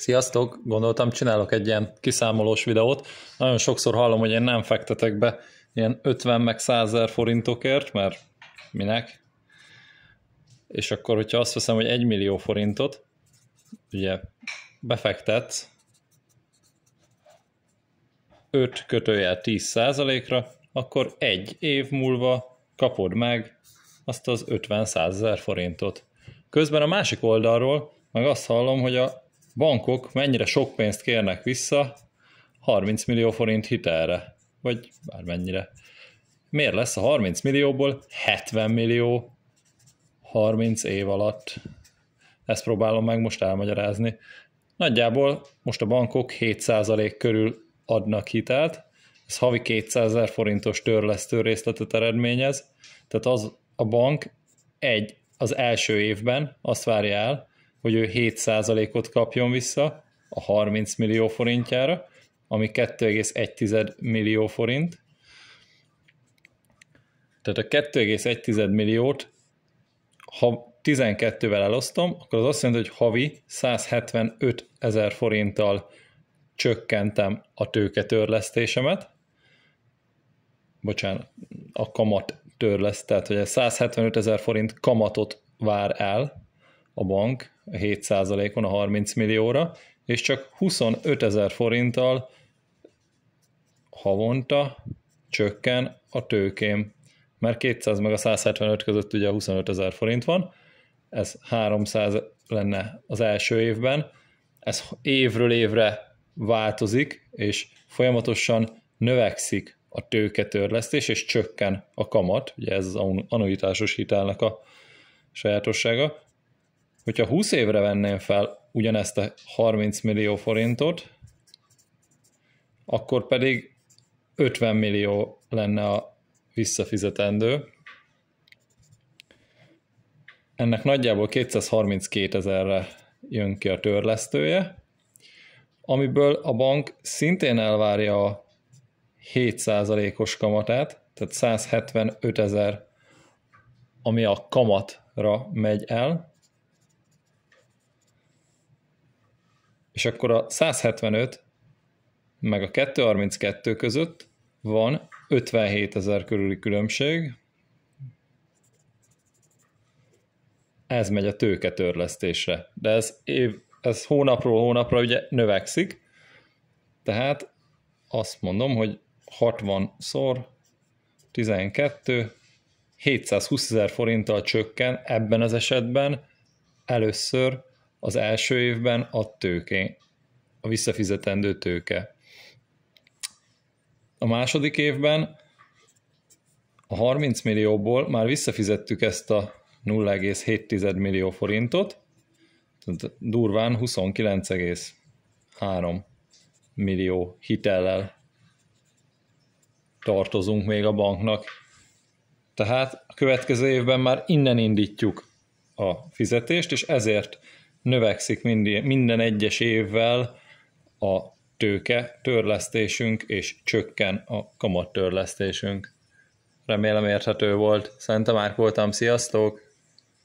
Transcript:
Sziasztok! Gondoltam, csinálok egy ilyen kiszámolós videót. Nagyon sokszor hallom, hogy én nem fektetek be ilyen 50 meg 100 000 forintokért, mert minek? És akkor, hogyha azt veszem, hogy 1 millió forintot, ugye befektetsz 5/10%-ra, akkor egy év múlva kapod meg azt az 50-100 000 forintot. Közben a másik oldalról meg azt hallom, hogy a bankok mennyire sok pénzt kérnek vissza 30 millió forint hitelre, vagy bármennyire. Miért lesz a 30 millióból 70 millió 30 év alatt? Ezt próbálom meg most elmagyarázni. Nagyjából most a bankok 7% körül adnak hitelt, ez havi 200 000 forintos törlesztő részletet eredményez, tehát a bank az első évben azt várja el, hogy ő 7%-ot kapjon vissza a 30 millió forintjára, ami 2,1 millió forint. Tehát a 2,1 milliót, ha 12-vel elosztom, akkor az azt jelenti, hogy havi 175 000 forinttal csökkentem a tőketörlesztésemet. Bocsánat, a kamat törleszt, tehát hogy 175 000 forint kamatot vár el a bank a 7%-on a 30 millióra, és csak 25 000 forinttal havonta csökken a tőkém, mert 200 meg a 175 között ugye 25 000 forint van, ez 300 lenne az első évben, ez évről évre változik, és folyamatosan növekszik a tőketörlesztés, és csökken a kamat, ugye ez az annuitásos hitelnek a sajátossága. Hogyha 20 évre venném fel ugyanezt a 30 millió forintot, akkor pedig 50 millió lenne a visszafizetendő. Ennek nagyjából 232 000-re jön ki a törlesztője, amiből a bank szintén elvárja a 7%-os kamatát, tehát 175 000, ami a kamatra megy el, és akkor a 175 meg a 232 között van 57 000 körüli különbség. Ez megy a tőketörlesztésre, de ez hónapról hónapra ugye növekszik, tehát azt mondom, hogy 60x12 720 000 forinttal csökken ebben az esetben először az első évben a tőké, a visszafizetendő tőke. A második évben a 30 millióból már visszafizettük ezt a 0,7 millió forintot, tehát durván 29,3 millió hitellel tartozunk még a banknak. Tehát a következő évben már innen indítjuk a fizetést, és ezért növekszik minden egyes évvel a tőke törlesztésünk, és csökken a kamat törlesztésünk. Remélem érthető volt. Szente Márk voltam, sziasztok!